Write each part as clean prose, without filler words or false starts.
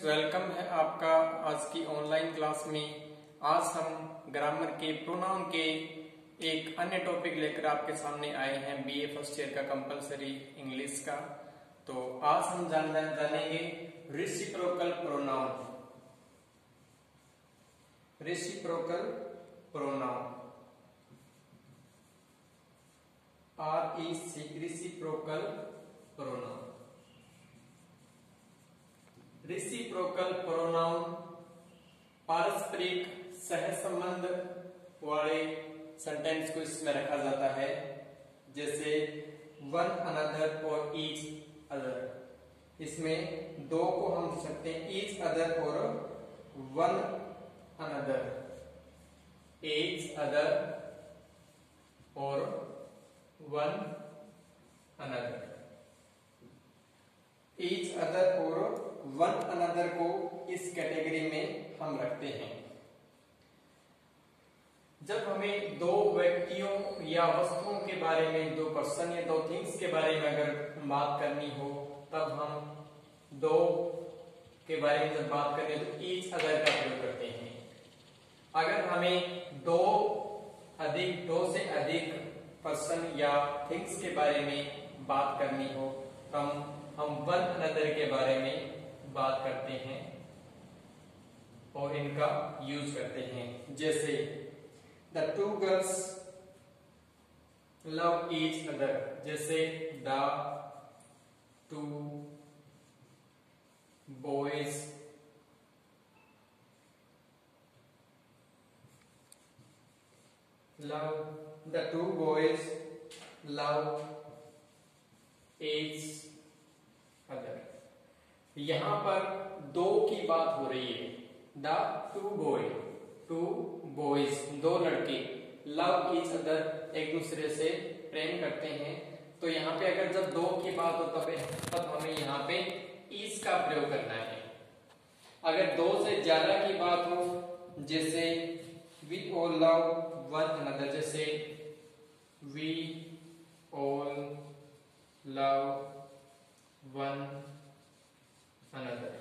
Welcome है आपका आज की ऑनलाइन क्लास में। आज हम ग्रामर के प्रोनाउन के एक अन्य टॉपिक लेकर आपके सामने आए हैं, बीए फर्स्ट ईयर का कंपलसरी इंग्लिश का। तो आज हम जानेंगे reciprocal pronoun. Reciprocal pronoun reciprocal pronoun. Reciprocal pronoun पारस्परिक सहसंबंध वाले सेंटेंस को इसमें रखा जाता है, जैसे वन अनदर और ईच अदर। इसमें दो को हम लिख सकते हैं ईच अदर और वन अनदर, ईच अदर और वन अनदर। ईच अदर और वन अनदर को इस कैटेगरी में हम रखते हैं जब हमें दो व्यक्तियों या वस्तुओं के बारे में, दो पर्सन या दो थिंग्स के बारे में अगर बात करनी हो, तब हम दो के बारे में जब बात करें तो ईच अदर का प्रयोग करते हैं। अगर हमें दो से अधिक पर्सन या थिंग्स के बारे में बात करनी हो, तब हम वन अनदर के बारे में बात करते हैं और इनका यूज करते हैं। जैसे the two girls love each other, जैसे the two boys love each other. यहां पर दो की बात हो रही है। द टू बॉयज, दो लड़के, लव ईच अदर, एक दूसरे से प्रेम करते हैं। तो यहाँ पे अगर जब दो की बात हो तब हमें यहाँ पे ईच का प्रयोग करना है। अगर दो से ज्यादा की बात हो, जैसे we all love one another, जैसे we all love one another.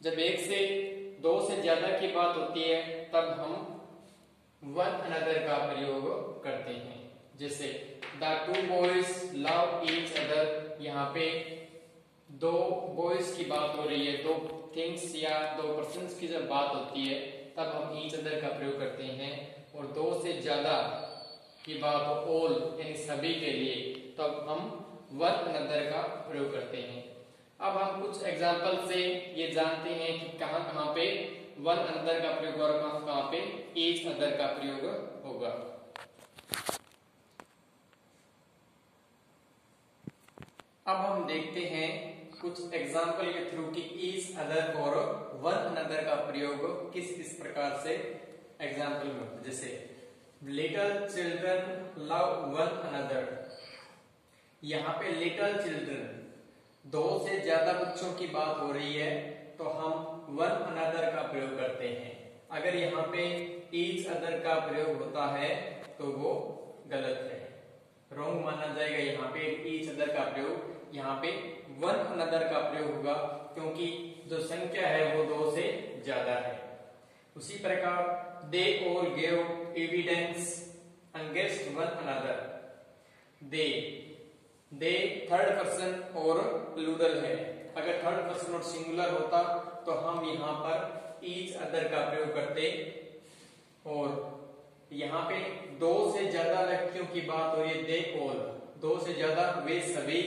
जब एक से दो से ज्यादा की बात होती है तब हम वन अनदर का प्रयोग करते हैं। जैसे the two boys love each other, यहाँ पे दो बॉयज की बात हो रही है, दो थिंग्स या दो पर्सन्स की जब बात होती है तब हम ईच अदर का प्रयोग करते हैं। और दो से ज्यादा की बात हो, ऑल यानी सभी के लिए, तब हम वन अनदर का प्रयोग करते हैं। अब हम कुछ एग्जाम्पल से ये जानते हैं कि कहां कहां पे वन अनदर का प्रयोग और कहां कहां पे ईच अदर का प्रयोग होगा। अब हम देखते हैं कुछ एग्जाम्पल के थ्रू कि ईच अदर और वन अनदर का प्रयोग किस किस प्रकार से एग्जाम्पल में होता है। जैसे little children love one another, यहाँ पे लिटिल चिल्ड्रन, दो से ज्यादा बच्चों की बात हो रही है तो हम वन अनदर का प्रयोग करते हैं। अगर यहाँ पे ईच अदर का प्रयोग होता है तो वो गलत है, रॉन्ग माना जाएगा। यहाँ पे ईच अदर का प्रयोग, यहाँ पे वन अनदर का प्रयोग होगा, क्योंकि जो संख्या है वो दो से ज्यादा है। उसी प्रकार दे और gave evidence against one another, they third person और प्लूरल है। अगर थर्ड पर्सन और सिंगुलर होता तो हम यहाँ पर ईच अदर का प्रयोग करते। और यहाँ पे दो से ज्यादा व्यक्तियों की बात हो रही है, दे ऑल, दो से ज्यादा वे सभी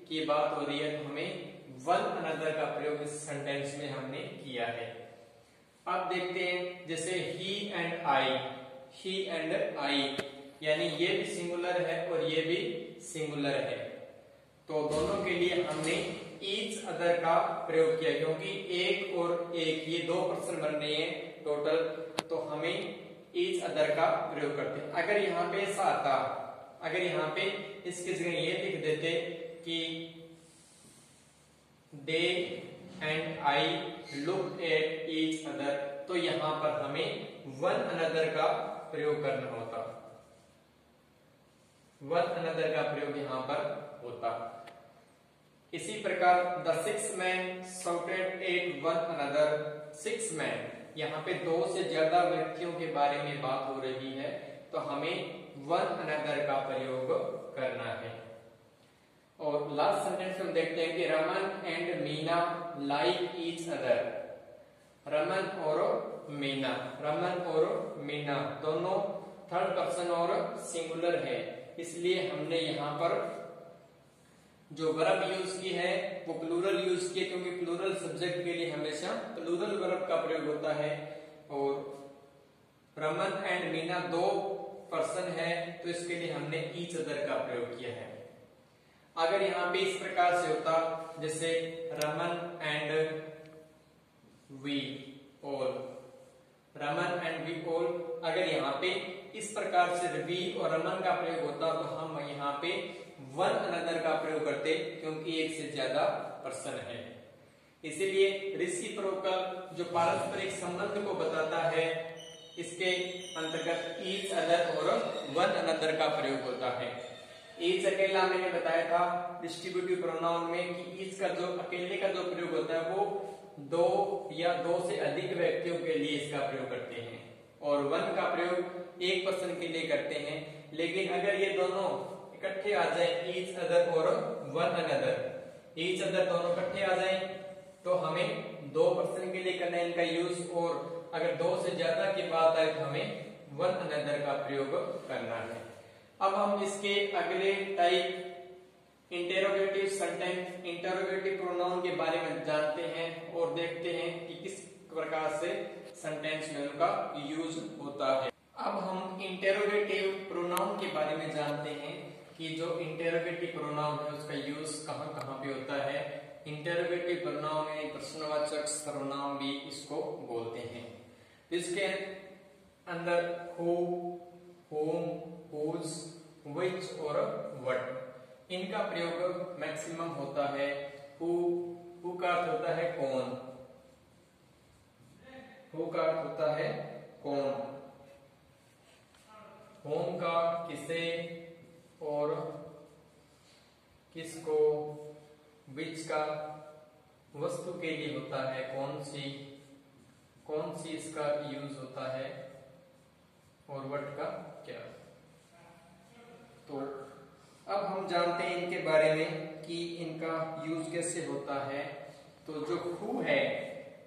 की बात हो रही है, तो हमें वन अनदर का प्रयोग इस सेंटेंस में हमने किया है। अब देखते हैं जैसे ही एंड आई, यानी ये भी सिंगुलर है और ये भी सिंगुलर है, तो दोनों के लिए हमने ईच अदर का प्रयोग किया, क्योंकि एक और एक ये दो पर्सन बन रहे हैं टोटल, तो हमें ईच अदर का प्रयोग करते हैं। अगर यहाँ पे ऐसा आता, अगर यहाँ पे इसकी जगह ये लिख देते कि they and I look at each other, तो यहाँ पर हमें वन अनदर का प्रयोग करना होता, वन अनदर का प्रयोग यहाँ पर होता। इसी प्रकार the 6 men shouted at one another। 6 men, यहाँ पे 2 से ज्यादा व्यक्तियों के बारे में बात हो रही है, तो हमें one another का प्रयोग करना है। और लास्ट सेंटेंस हम देखते हैं कि Raman and Meena like each other. Raman और मीना दोनों थर्ड पर्सन और सिंगुलर है, इसलिए हमने यहाँ पर जो वर्ब यूज की है वो प्लूरल यूज की है, क्योंकि प्लूरल सब्जेक्ट के लिए हमेशा प्लूरल वर्ब का प्रयोग होता है। और रमन एंड मीना 2 पर्सन है, तो इसके लिए हमने ईच अदर का प्रयोग किया है। अगर यहाँ पे इस प्रकार से होता जैसे Raman and we all, Raman and we all, अगर यहाँ पे इस प्रकार से वी और रमन का प्रयोग होता तो हम यहाँ पे वन अनदर का प्रयोग करते, क्योंकि एक से ज्यादा पर्सन है। इसीलिए रेसिप्रोकल जो पारस्परिक संबंध को बताता है, इसके अंतर्गत ईच अदर और वन अनदर का प्रयोग होता है। ईच अकेला मैंने बताया था डिस्ट्रीब्यूटिव प्रोनाउन में कि ईच का जो अकेले का जो प्रयोग होता है वो 2 या 2 से अधिक व्यक्तियों के लिए इसका प्रयोग करते हैं, और वन का प्रयोग एक पर्सन के लिए करते हैं। लेकिन अगर ये दोनों इकट्ठे आ जाए, ईच अदर और वन अनदर, ईच अदर दोनों इकट्ठे आ जाए, तो हमें 2 पर्सन के लिए करना है इनका यूज, और अगर 2 से ज्यादा की बात आए तो हमें वन अनदर का प्रयोग करना है। अब हम इसके अगले type interrogative sentence, interrogative pronoun के बारे में जानते हैं और देखते हैं कि किस प्रकार से सेंटेंस में उनका यूज होता है। अब हम इंटेरोगेटिव प्रोनाउन के बारे में जानते हैं कि जो इंटेरोगेटिव प्रोनाउन है उसका यूज कहाँ पे होता है। इंटेरोगेटिव प्रोनाउन में प्रश्नवाचक सर्वनाम भी इसको बोलते हैं। इसके अंदर हु, whom, whose, which और what, इनका प्रयोग मैक्सिमम होता है। who का अर्थ होता है कौन, who का अर्थ होता है कौन, whom का किसे और किसको, which का वस्तु के लिए होता है, कौन सी इसका यूज होता है, और what का क्या। तो अब हम जानते हैं इनके बारे में कि इनका यूज कैसे होता है। तो जो who है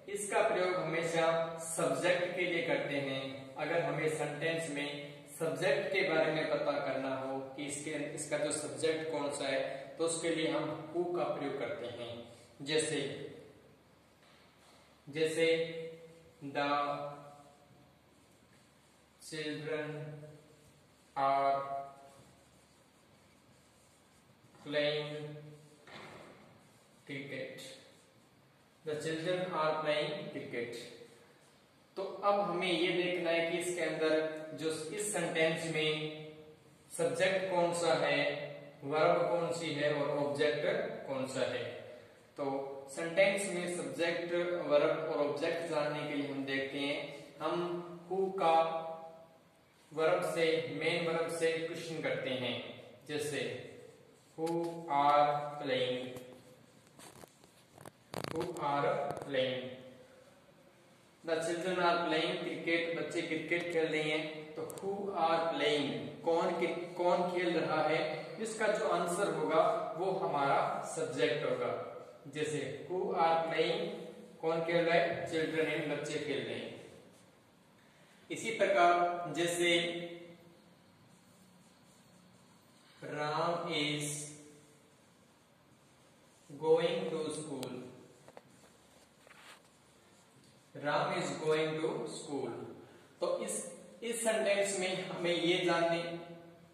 इसका प्रयोग हमेशा सब्जेक्ट के लिए करते हैं। अगर हमें सेंटेंस में सब्जेक्ट के बारे में पता करना हो कि इसका जो सब्जेक्ट कौन सा है, तो उसके लिए हम who का प्रयोग करते हैं। जैसे the children are playing cricket। The children are playing cricket। तो अब हमें ये देखना है कि इसके अंदर जो इस सेंटेंस में सब्जेक्ट कौन सा है, वर्ब कौन सी है और ऑब्जेक्ट कौन सा है। तो सेंटेंस में सब्जेक्ट, वर्ब और ऑब्जेक्ट जानने के लिए हम देखते हैं, हम हु का वर्ब से, मेन वर्ब से क्वेश्चन करते हैं। जैसे who are playing, the children are playing cricket, बच्चे क्रिकेट खेल रहे हैं। तो हु आर प्लेइंग, कौन खेल रहा है, इसका जो आंसर होगा वो हमारा सब्जेक्ट होगा। जैसे हु आर प्लेइंग, कौन खेल रहा है, चिल्ड्रन एंड बच्चे खेल रहे हैं। इसी प्रकार जैसे Ram is going to school, Ram is going to school. तो इस सेंटेंस में हमें ये जानने,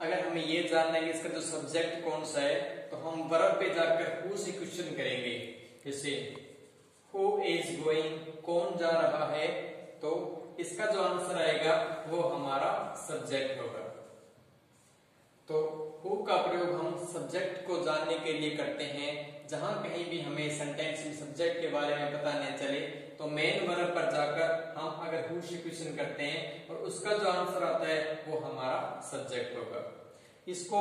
अगर हमें ये जानना है कि इसका जो सब्जेक्ट कौन सा है, तो हम वर्ब पे जाकर हु से क्वेश्चन करेंगे। जैसे हु इज गोइंग, कौन जा रहा है, तो इसका जो आंसर आएगा वो हमारा सब्जेक्ट होगा। तो हु का प्रयोग हम सब्जेक्ट को जानने के लिए करते हैं। जहां कहीं भी हमें सेंटेंस में सब्जेक्ट के बारे में पता नहीं चले, तो मेन वर्ब पर जाकर हम अगर हु से क्वेश्चन करते हैं और उसका जो आंसर आता है वो हमारा सब्जेक्ट होगा। इसको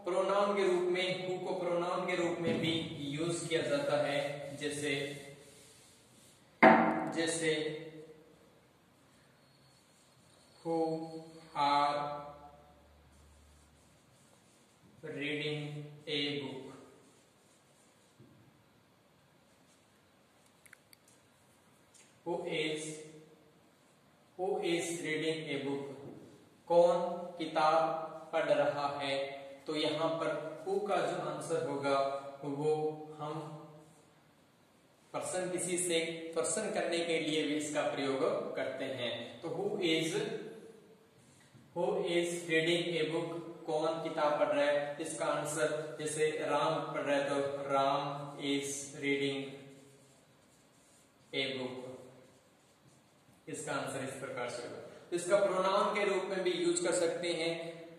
प्रोनाउन के रूप में, हु को प्रोनाउन के रूप में भी यूज किया जाता है, जैसे who are reading a book, who is reading a book, कौन किताब पढ़ रहा है। तो यहाँ पर हु का जो आंसर होगा वो हम पर्सन, किसी से पर्सन करने के लिए भी इसका प्रयोग करते हैं। तो who is reading a book, कौन किताब पढ़ रहा है। इसका आंसर जैसे राम पढ़ रहा है तो Ram is reading a book, इसका आंसर इस प्रकार से होगा। तो इसका प्रोनाउन के रूप में भी यूज कर सकते हैं।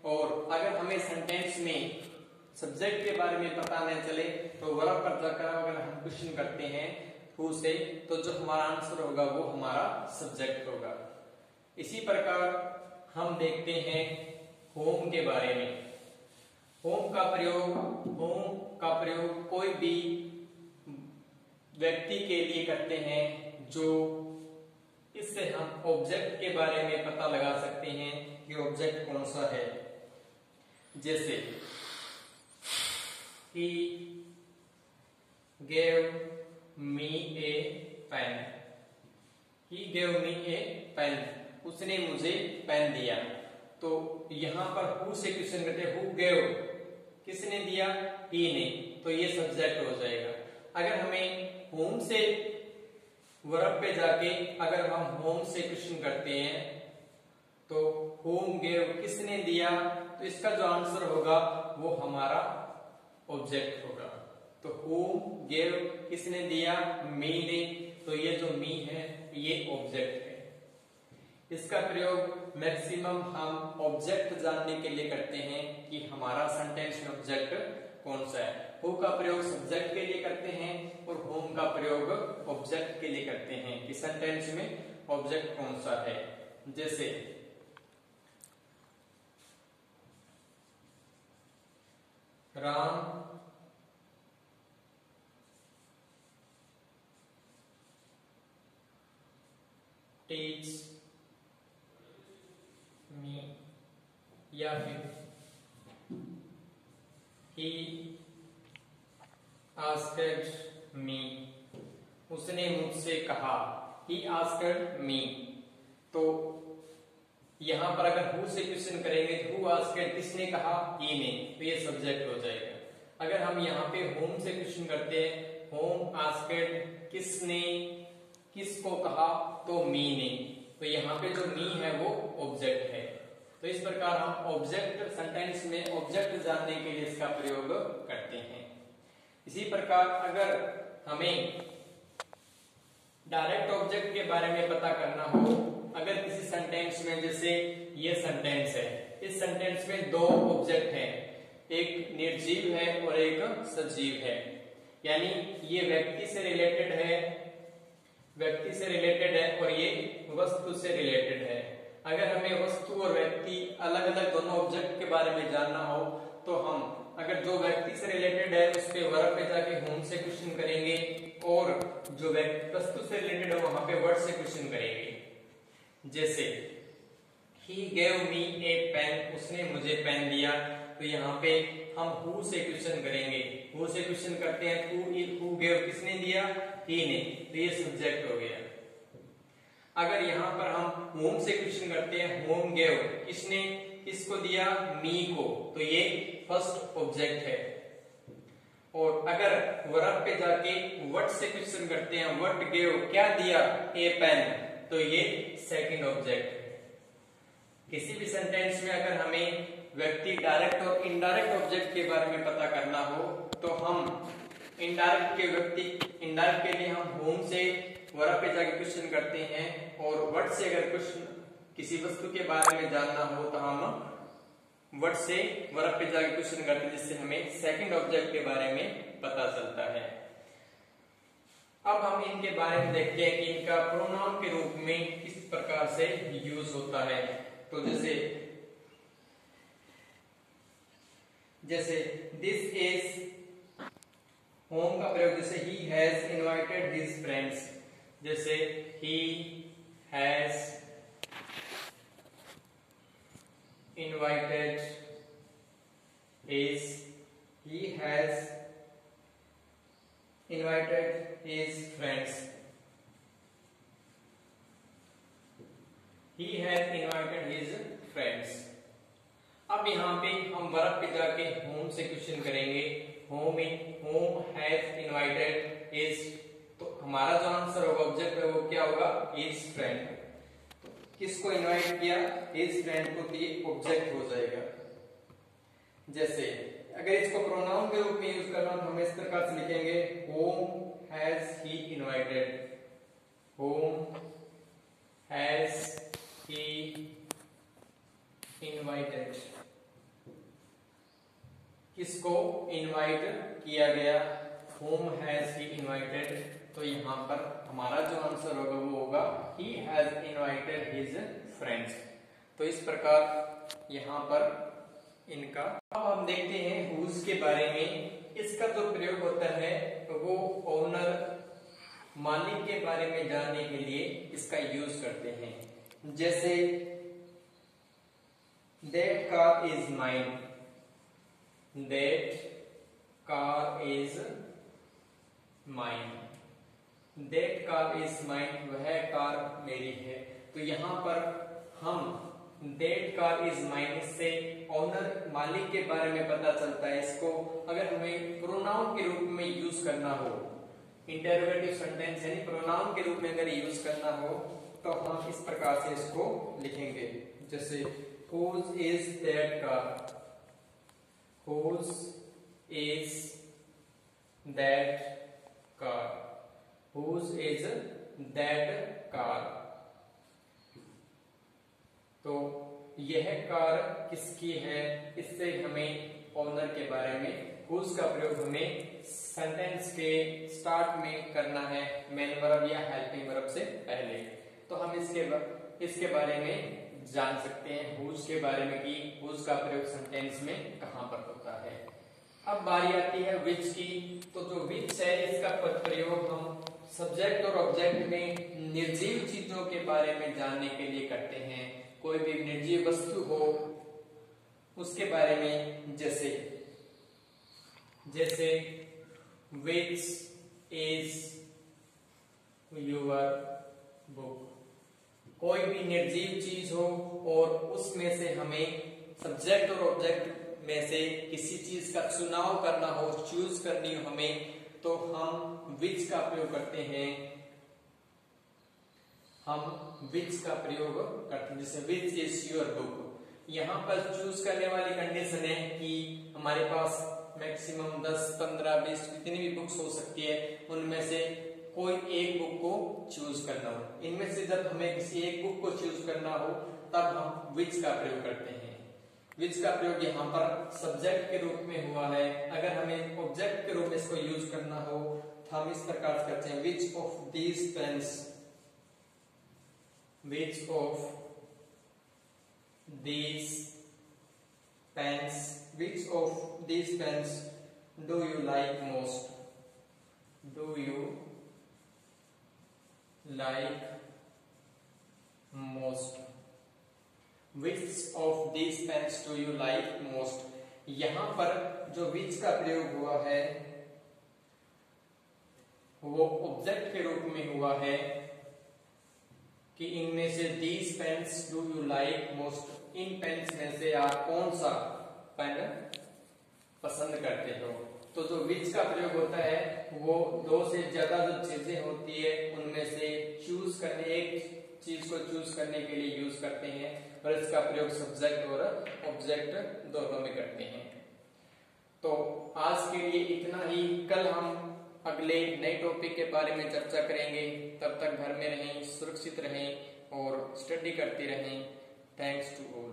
और अगर हमें सेंटेंस में सब्जेक्ट के बारे में पता नहीं चले तो वर्ब पर जाकर अगर हम क्वेश्चन करते हैं हु से, तो जो हमारा आंसर होगा वो हमारा सब्जेक्ट होगा। इसी प्रकार हम देखते हैं होम के बारे में। होम का प्रयोग कोई भी व्यक्ति के लिए करते हैं, जो इससे हम ऑब्जेक्ट के बारे में पता लगा सकते हैं कि ऑब्जेक्ट कौन सा है। जैसे he gave me a pen, he gave me a pen, उसने मुझे पेन दिया। तो यहां पर हु से क्वेश्चन करते हैं, हु गेव, किसने दिया, he ने, तो ये सब्जेक्ट हो जाएगा। अगर हमें होम से वर्ब पे जाके अगर हम होम से क्वेश्चन करते हैं तो होम गेव, किसने दिया, तो इसका जो आंसर होगा वो हमारा ऑब्जेक्ट होगा। तो होम गेव, किसने दिया, मी ने, तो ये जो मी है ये ऑब्जेक्ट है। इसका प्रयोग मैक्सिमम हम ऑब्जेक्ट जानने के लिए करते हैं कि हमारा सेंटेंस में ऑब्जेक्ट कौन सा है। हु का प्रयोग सब्जेक्ट के लिए करते हैं और होम का प्रयोग ऑब्जेक्ट के लिए करते हैं कि सेंटेंस में ऑब्जेक्ट कौन सा है। जैसे राम टीच मी, या फिर he asked me, उसने मुझसे कहा, he asked me। तो यहां पर अगर हु से क्वेश्चन करेंगे तो हु आस्क्ड, किसने कहा, he ने, तो ये सब्जेक्ट हो जाएगा। अगर हम यहाँ पे होम से क्वेश्चन करते हैं, होम आस्क्ड, किसने किसको कहा, तो मी ने, तो यहाँ पे जो मी है वो ऑब्जेक्ट है। तो इस प्रकार हम ऑब्जेक्ट, सेंटेंस में ऑब्जेक्ट जानने के लिए इसका प्रयोग करते हैं। इसी प्रकार अगर हमें डायरेक्ट ऑब्जेक्ट के बारे में पता करना हो, अगर किसी सेंटेंस में, जैसे ये सेंटेंस है, इस सेंटेंस में दो ऑब्जेक्ट हैं, एक निर्जीव है और एक सजीव है, यानी ये व्यक्ति से रिलेटेड है और ये वस्तु से रिलेटेड है। अगर हमें वस्तु और व्यक्ति अलग अलग दोनों ऑब्जेक्ट के बारे में जानना हो तो हम अगर जो व्यक्ति से रिलेटेड है उस पे वर्ब पे जाके होम से क्वेश्चन करेंगे और जो वस्तु से रिलेटेड है वहां पे वर्ड से क्वेश्चन करेंगे। जैसे he gave me a pen, उसने मुझे पेन दिया, तो यहाँ पे हम हु से क्वेश्चन करेंगे। हु से क्वेश्चन करते हैं, हु गेव, किसने दिया, he ने, तो ये सब्जेक्ट हो गया। अगर यहाँ पर हम होम से क्वेश्चन करते हैं, होम गेव, किसने किसको दिया, मी को, तो ये फर्स्ट ऑब्जेक्ट है। और अगर वर्ब पे जाके व्हाट से क्वेश्चन करते हैं, व्हाट गेव, क्या दिया, ए पेन, तो ये सेकंड ऑब्जेक्ट है। किसी भी सेंटेंस में अगर हमें व्यक्ति डायरेक्ट और इनडायरेक्ट ऑब्जेक्ट के बारे में पता करना हो तो हम इनडायरेक्ट के लिए हम होम से वर्ब पे जाके क्वेश्चन करते हैं और व्हाट से अगर क्वेश्चन किसी वस्तु के बारे में जानना हो तो हम व्हाट से वर्ब पे जाके क्वेश्चन करते हैं, जिससे हमें सेकंड ऑब्जेक्ट के बारे में पता चलता है। अब हम इनके बारे में देखते हैं कि इनका प्रोनाउन के रूप में किस प्रकार से यूज होता है। तो जैसे जैसे दिस इज होम का प्रयोग, जैसे he has invited his friends, जैसे he has invited he has invited his friends. He has invited his friends. अब यहाँ पे हम वर्ब पे जाके होम से क्वेश्चन करेंगे। होम हैज इनवाइटेड हिज, तो हमारा जो आंसर होगा ऑब्जेक्ट है वो क्या होगा, हिज फ्रेंड। तो किसको इनवाइट किया, हिज फ्रेंड को, तो ये ऑब्जेक्ट हो जाएगा। जैसे अगर इसको प्रोनाउन के रूप में यूज करना तो हम इस प्रकार से लिखेंगे, home has he invited, home has he invited, किसको इनवाइट किया गया, होम हैज ही इनवाइटेड। तो यहाँ पर हमारा जो आंसर होगा वो होगा ही हैज इनवाइटेड हिज फ्रेंड्स। तो इस प्रकार यहाँ पर इनका। अब हम देखते हैं हुज के बारे में। इसका जो प्रयोग होता है वो ओनर, मालिक के बारे में जानने के लिए इसका यूज करते हैं। जैसे that car is mine, that car is mine, that car is mine, वह कार मेरी है। तो यहाँ पर हम दैट कार इज माइन से ओनर, मालिक के बारे में पता चलता है। इसको अगर हमें प्रोनाउन के रूप में यूज करना हो, इंटरोगेटिव सेंटेंस यानी प्रोनाउन के रूप में अगर यूज करना हो तो हम इस प्रकार से इसको लिखेंगे। जैसे whose is that car, whose is that car, whose is that car। तो यह कार किसकी है, इससे हमें ओनर के बारे में whose का प्रयोग हमें सेंटेंस के स्टार्ट में करना है, मेन वर्ब या हेल्पिंग वर्ब से पहले। तो हम इसके बारे में जान सकते हैं whose के बारे में कि whose का प्रयोग सेंटेंस में कहां पर होता है। अब बारी आती है which की। तो जो which है इसका प्रयोग हम सब्जेक्ट और ऑब्जेक्ट में निर्जीव चीजों के बारे में जानने के लिए करते हैं। कोई भी निर्जीव वस्तु हो उसके बारे में, जैसे which is your book, कोई भी निर्जीव चीज हो और उसमें से हमें सब्जेक्ट और ऑब्जेक्ट में से किसी चीज का चुनाव करना हो, चूज करनी हो हमें, तो हम which का प्रयोग करते हैं। हम which का प्रयोग करते हैं। जैसे which is your book, यहाँ पर चूज करने वाली कंडीशन है कि हमारे पास मैक्सिमम 10, 15, 20 जितनी भी बुक्स हो सकती है, उनमें से कोई एक बुक को चूज करना हो। इनमें से जब हमें किसी एक बुक को चूज करना हो तब हम which का प्रयोग करते हैं। which का प्रयोग यहाँ पर सब्जेक्ट के रूप में हुआ है। अगर हमें ऑब्जेक्ट के रूप में इसको यूज करना हो तो हम इस प्रकार से करते हैं, which of these pens, which of these pens, which of these pens do you like most, do you like most, which of these pens do you like most। यहां पर जो which का प्रयोग हुआ है वो ऑब्जेक्ट के रूप में हुआ है कि इनमें से these pens do you like most, इन पेन्स में से आप कौन सा पेन पसंद करते हो। तो जो which का प्रयोग होता है वो दो से ज्यादा जो चीजें होती है उनमें से चूज करने, एक चीज को चूज करने के लिए यूज करते हैं, और इसका प्रयोग सब्जेक्ट और ऑब्जेक्ट दोनों में करते हैं। तो आज के लिए इतना ही। कल हम अगले नए टॉपिक के बारे में चर्चा करेंगे। तब तक घर में रहें, सुरक्षित रहें और स्टडी करते रहें। Thanks to all.